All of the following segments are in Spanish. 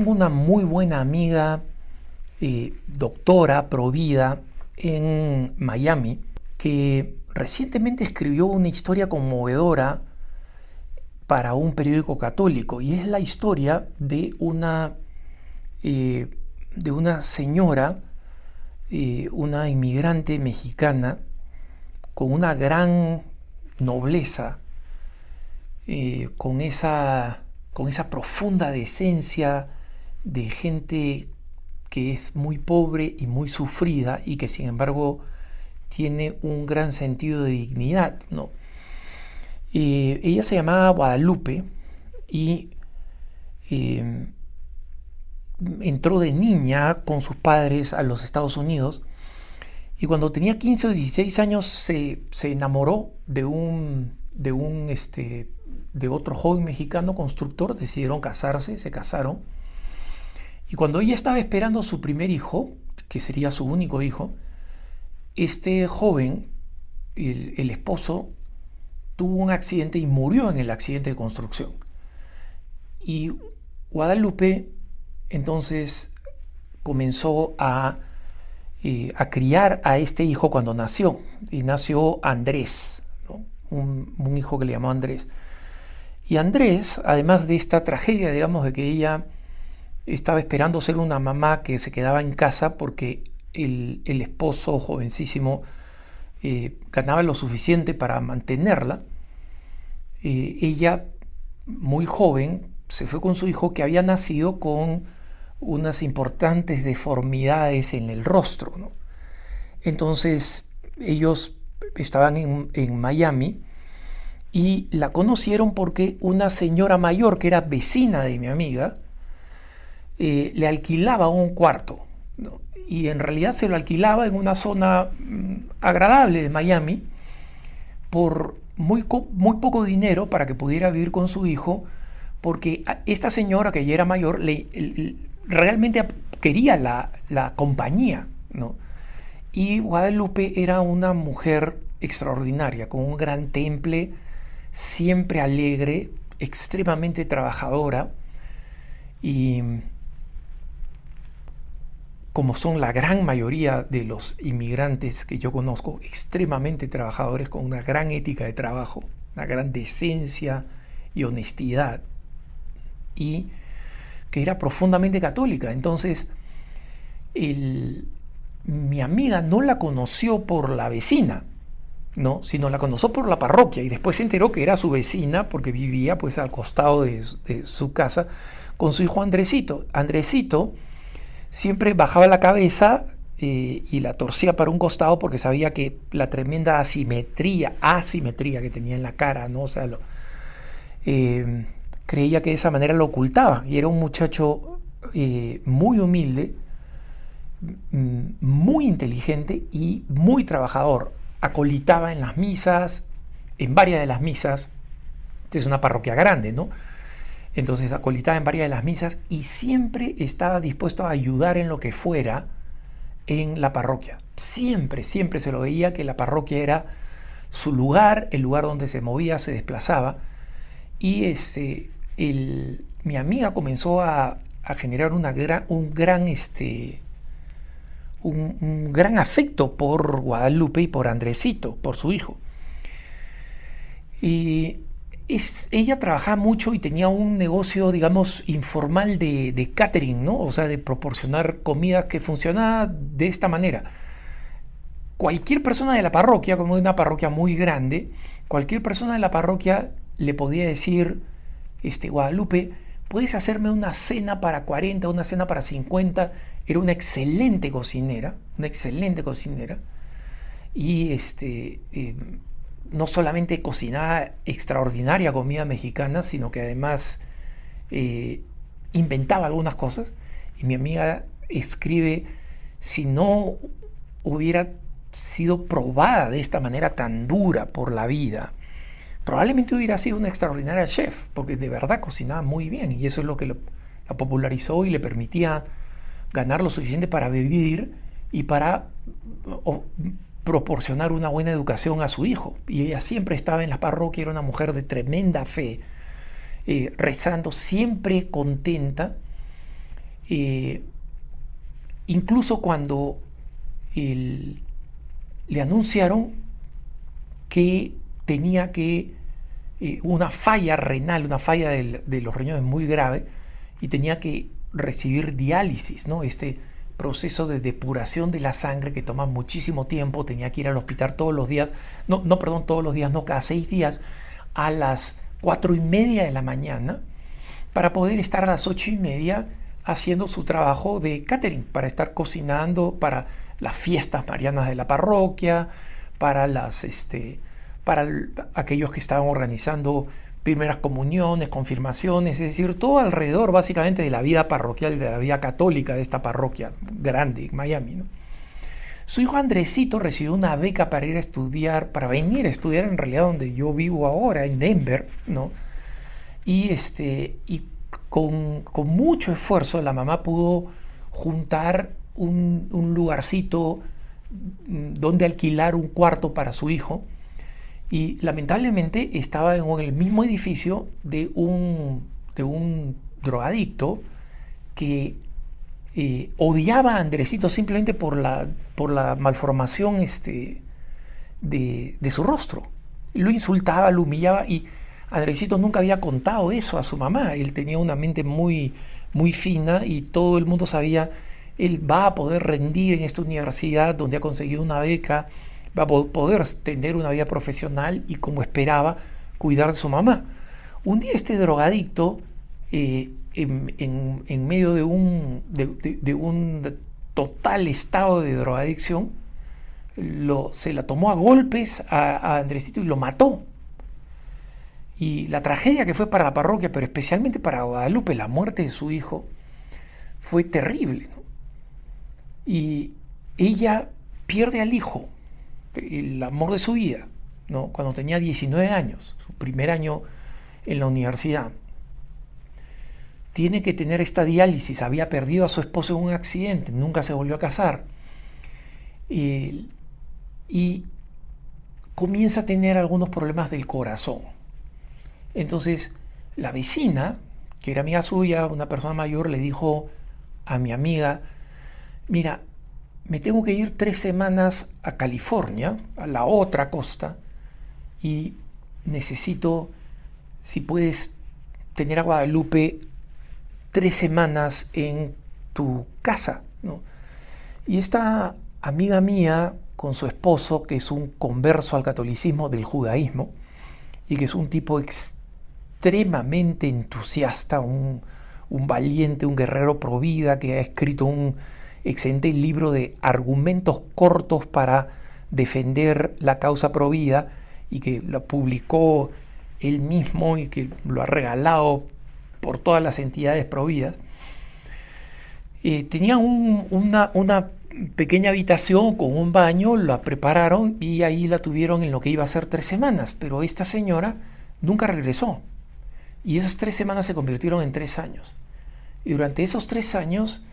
tengo una muy buena amiga, doctora, provida, en Miami, que recientemente escribió una historia conmovedora para un periódico católico, y es la historia eh, de una señora, una inmigrante mexicana con una gran nobleza, con esa profunda decencia de gente que es muy pobre y muy sufrida y que sin embargo tiene un gran sentido de dignidad, ¿no? Ella se llamaba Guadalupe y eh, entró de niña con sus padres a los Estados Unidos, y cuando tenía 15 o 16 años se enamoró de otro joven mexicano constructor. Decidieron casarse, se casaron, y cuando ella estaba esperando su primer hijo, que sería su único hijo, este joven, el esposo, tuvo un accidente y murió en el accidente de construcción. Y Guadalupe entonces comenzó a criar a este hijo cuando nació, y nació Andrés, ¿no? Un hijo que le llamó Andrés. Y Andrés, además de esta tragedia, digamos, de que ella estaba esperando ser una mamá que se quedaba en casa porque el esposo jovencísimo ganaba lo suficiente para mantenerla, ella, muy joven, se fue con su hijo, que había nacido con unas importantes deformidades en el rostro, ¿no? Entonces ellos estaban en Miami y la conocieron porque una señora mayor que era vecina de mi amiga le alquilaba un cuarto, ¿no? Y en realidad se lo alquilaba en una zona agradable de Miami por muy poco dinero para que pudiera vivir con su hijo, porque esta señora, que ya era mayor, realmente quería la compañía, ¿no? Y Guadalupe era una mujer extraordinaria, con un gran temple, siempre alegre, extremadamente trabajadora, y como son la gran mayoría de los inmigrantes que yo conozco, extremadamente trabajadores, con una gran ética de trabajo, una gran decencia y honestidad, y que era profundamente católica. Entonces, mi amiga no la conoció por la vecina, ¿no? Sino la conoció por la parroquia, y después se enteró que era su vecina porque vivía pues al costado de su casa con su hijo Andresito. Andresito siempre bajaba la cabeza y la torcía para un costado porque sabía que la tremenda asimetría que tenía en la cara, ¿no? O sea, creía que de esa manera lo ocultaba, y era un muchacho muy humilde, muy inteligente y muy trabajador. Acolitaba en las misas, en varias de las misas. Es una parroquia grande, ¿no? Entonces acolitaba en varias de las misas y siempre estaba dispuesto a ayudar en lo que fuera en la parroquia. Siempre se lo veía que la parroquia era su lugar, el lugar donde se movía, se desplazaba. Y mi amiga comenzó a generar un gran afecto por Guadalupe y por Andresito, por su hijo. Y ella trabajaba mucho y tenía un negocio, digamos, informal de catering, ¿no? O sea, de proporcionar comidas, que funcionaba de esta manera. Cualquier persona de la parroquia, como es una parroquia muy grande, cualquier persona de la parroquia le podía decir, Guadalupe, ¿puedes hacerme una cena para 40, una cena para 50? Era una excelente cocinera, y no solamente cocinaba extraordinaria comida mexicana, sino que además inventaba algunas cosas. Y mi amiga escribe: si no hubiera sido probada de esta manera tan dura por la vida, probablemente hubiera sido una extraordinaria chef, porque de verdad cocinaba muy bien, y eso es lo que la popularizó y le permitía ganar lo suficiente para vivir y para proporcionar una buena educación a su hijo. Y ella siempre estaba en la parroquia, era una mujer de tremenda fe, rezando, siempre contenta, Eh, Incluso cuando le anunciaron que tenía que una falla renal, una falla de los riñones muy grave, y tenía que recibir diálisis, ¿no? Este proceso de depuración de la sangre que toma muchísimo tiempo. Tenía que ir al hospital todos los días, todos los días, no, cada 6 días, a las 4:30 de la mañana, para poder estar a las 8:30 haciendo su trabajo de catering, para estar cocinando para las fiestas marianas de la parroquia, para aquellos que estaban organizando primeras comuniones, confirmaciones, es decir, todo alrededor básicamente de la vida parroquial, de la vida católica de esta parroquia grande en Miami, ¿no? Su hijo Andresito recibió una beca para ir a estudiar, para venir a estudiar en realidad donde yo vivo ahora, en Denver, ¿no? Y con mucho esfuerzo la mamá pudo juntar un lugarcito donde alquilar un cuarto para su hijo, y lamentablemente estaba en el mismo edificio de un drogadicto que odiaba a Andresito simplemente por la malformación de su rostro. Lo insultaba, lo humillaba, y Andresito nunca había contado eso a su mamá. Él tenía una mente muy, muy fina, y todo el mundo sabía: él va a poder rendir en esta universidad donde ha conseguido una beca, va a poder tener una vida profesional y, como esperaba, cuidar de su mamá. Un día este drogadicto, en medio de un total estado de drogadicción, se la tomó a golpes a Andresito y lo mató. Y la tragedia que fue para la parroquia, pero especialmente para Guadalupe, la muerte de su hijo, fue terrible, ¿no? Y ella pierde al hijo, el amor de su vida, ¿no? Cuando tenía 19 años, su primer año en la universidad. Tiene que tener esta diálisis. Había perdido a su esposo en un accidente, nunca se volvió a casar. Y comienza a tener algunos problemas del corazón. Entonces, la vecina, que era amiga suya, una persona mayor, le dijo a mi amiga: mira, me tengo que ir 3 semanas a California, a la otra costa, y necesito, si puedes, tener a Guadalupe 3 semanas en tu casa, ¿no? Y esta amiga mía, con su esposo, que es un converso al catolicismo del judaísmo, y que es un tipo extremadamente entusiasta, un valiente, un guerrero pro vida, que ha escrito un excelente libro de argumentos cortos para defender la causa pro vida, y que lo publicó él mismo y que lo ha regalado por todas las entidades pro vida. Tenía una pequeña habitación con un baño, la prepararon y ahí la tuvieron en lo que iba a ser 3 semanas, pero esta señora nunca regresó, y esas 3 semanas se convirtieron en 3 años. Y durante esos 3 años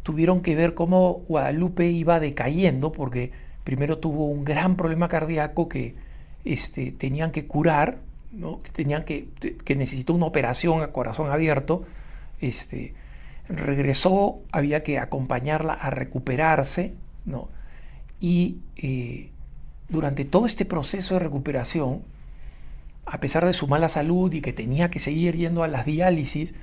tuvieron que ver cómo Guadalupe iba decayendo, porque primero tuvo un gran problema cardíaco que tenían que curar, ¿no? Que necesitó una operación a corazón abierto. Regresó, había que acompañarla a recuperarse, ¿no? Y durante todo este proceso de recuperación, a pesar de su mala salud y que tenía que seguir yendo a las diálisis,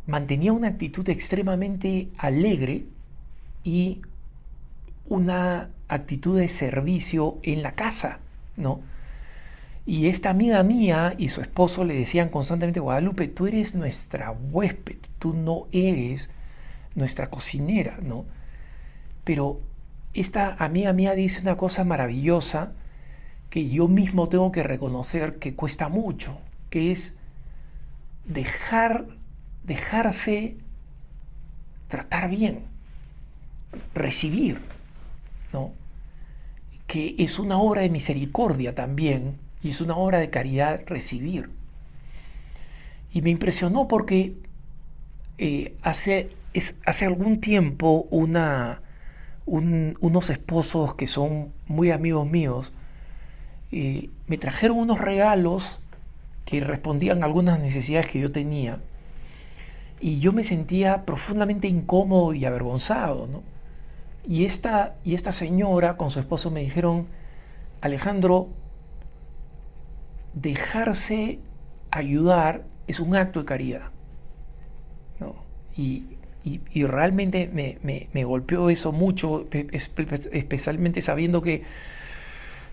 mantenía una actitud extremadamente alegre y una actitud de servicio en la casa, ¿no? Y esta amiga mía y su esposo le decían constantemente: Guadalupe, tú eres nuestra huésped, tú no eres nuestra cocinera, ¿no? Pero esta amiga mía dice una cosa maravillosa que yo mismo tengo que reconocer que cuesta mucho, que es dejarse tratar bien, recibir, ¿no? Que es una obra de misericordia también, y es una obra de caridad recibir. Y me impresionó porque hace algún tiempo unos esposos que son muy amigos míos me trajeron unos regalos que respondían a algunas necesidades que yo tenía, y yo me sentía profundamente incómodo y avergonzado, ¿no? Y esta señora con su esposo me dijeron, Alejandro, dejarse ayudar es un acto de caridad, ¿no? Y realmente me golpeó eso mucho, especialmente sabiendo que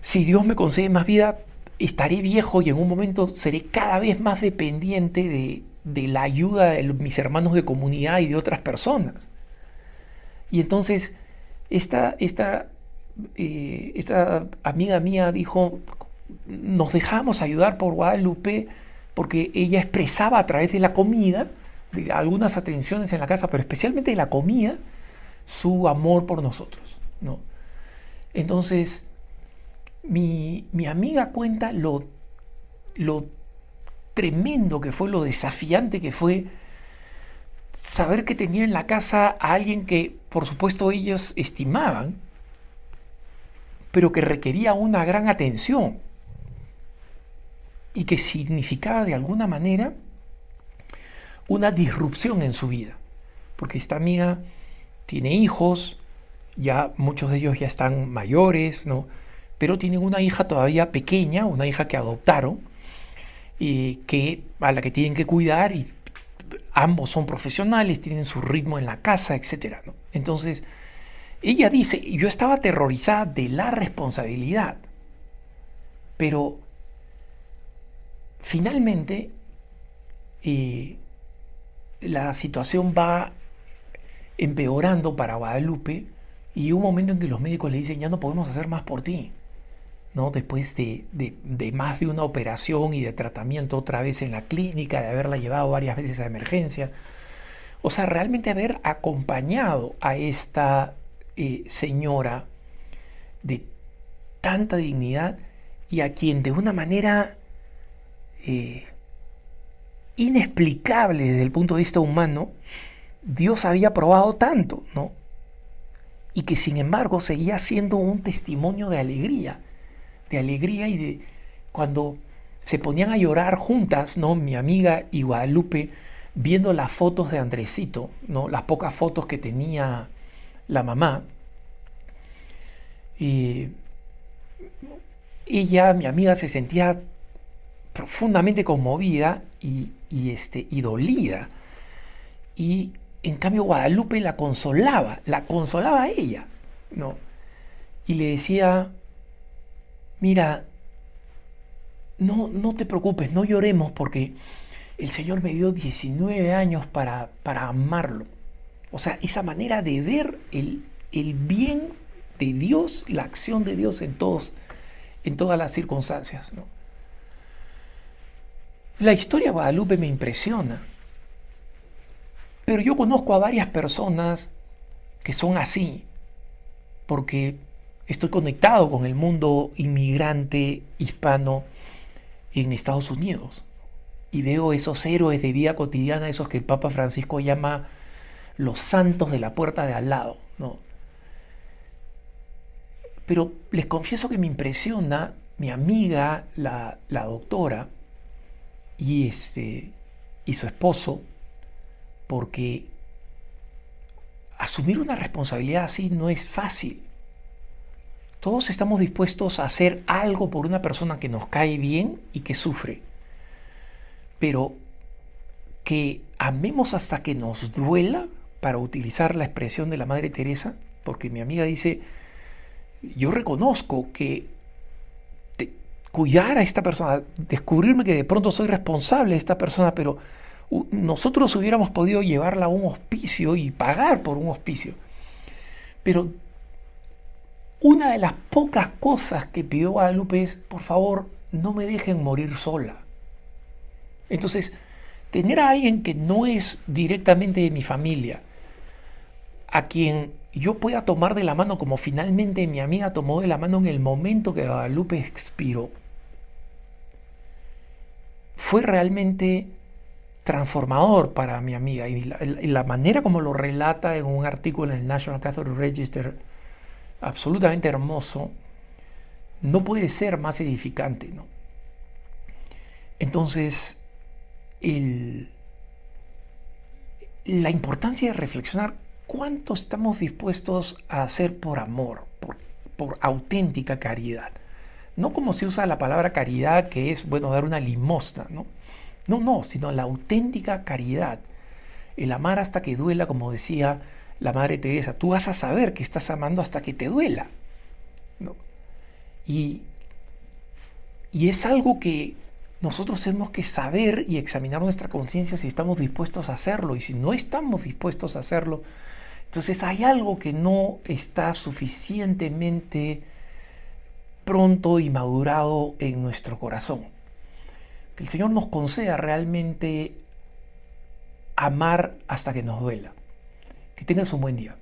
si Dios me concede más vida, estaré viejo y en un momento seré cada vez más dependiente de la ayuda de mis hermanos de comunidad y de otras personas. Y entonces esta amiga mía dijo, nos dejamos ayudar por Guadalupe porque ella expresaba a través de la comida, de algunas atenciones en la casa, pero especialmente de la comida, su amor por nosotros, ¿no? Entonces, mi amiga cuenta lo tremendo que fue, lo desafiante que fue saber que tenía en la casa a alguien que, por supuesto, ellos estimaban, pero que requería una gran atención y que significaba de alguna manera una disrupción en su vida. Porque esta amiga tiene hijos, ya muchos de ellos ya están mayores, ¿no? Pero tienen una hija todavía pequeña, una hija que adoptaron, a la que tienen que cuidar, y ambos son profesionales, tienen su ritmo en la casa, etcétera, ¿no? Entonces, ella dice, yo estaba aterrorizada de la responsabilidad, pero finalmente la situación va empeorando para Guadalupe y un momento en que los médicos le dicen, ya no podemos hacer más por ti, ¿no? Después de más de una operación y de tratamiento otra vez en la clínica, de haberla llevado varias veces a emergencia. O sea, realmente haber acompañado a esta señora de tanta dignidad y a quien de una manera inexplicable desde el punto de vista humano, Dios había probado tanto, ¿no? Y que sin embargo seguía siendo un testimonio de alegría y de cuando se ponían a llorar juntas, ¿no? Mi amiga y Guadalupe, viendo las fotos de Andresito, ¿no? Las pocas fotos que tenía la mamá. Ella, mi amiga, se sentía profundamente conmovida y dolida. Y en cambio Guadalupe la consolaba a ella, ¿no? Y le decía, mira, no te preocupes, no lloremos porque el Señor me dio 19 años para amarlo. O sea, esa manera de ver el bien de Dios, la acción de Dios en todas las circunstancias, ¿no? La historia de Guadalupe me impresiona, pero yo conozco a varias personas que son así, porque estoy conectado con el mundo inmigrante hispano en Estados Unidos y veo esos héroes de vida cotidiana, esos que el Papa Francisco llama los santos de la puerta de al lado, ¿no? Pero les confieso que me impresiona mi amiga, la doctora, y su esposo, porque asumir una responsabilidad así no es fácil. Todos estamos dispuestos a hacer algo por una persona que nos cae bien y que sufre, pero que amemos hasta que nos duela, para utilizar la expresión de la Madre Teresa, porque mi amiga dice, yo reconozco que cuidar a esta persona, descubrirme que de pronto soy responsable de esta persona, pero nosotros hubiéramos podido llevarla a un hospicio y pagar por un hospicio. Pero una de las pocas cosas que pidió Guadalupe es, por favor, no me dejen morir sola. Entonces, tener a alguien que no es directamente de mi familia, a quien yo pueda tomar de la mano como finalmente mi amiga tomó de la mano en el momento que Guadalupe expiró, fue realmente transformador para mi amiga. Y la manera como lo relata en un artículo en el National Catholic Register, absolutamente hermoso, no puede ser más edificante, ¿no? Entonces, la importancia de reflexionar cuánto estamos dispuestos a hacer por amor, por auténtica caridad. No como se usa la palabra caridad, que es, bueno, dar una limosna, ¿no? No, sino la auténtica caridad. El amar hasta que duela, como decía la Madre Teresa. Tú vas a saber que estás amando hasta que te duela, ¿no? Y, y es algo que nosotros tenemos que saber y examinar nuestra conciencia si estamos dispuestos a hacerlo. Y si no estamos dispuestos a hacerlo, entonces hay algo que no está suficientemente pronto y madurado en nuestro corazón. Que el Señor nos conceda realmente amar hasta que nos duela. Que tengas un buen día.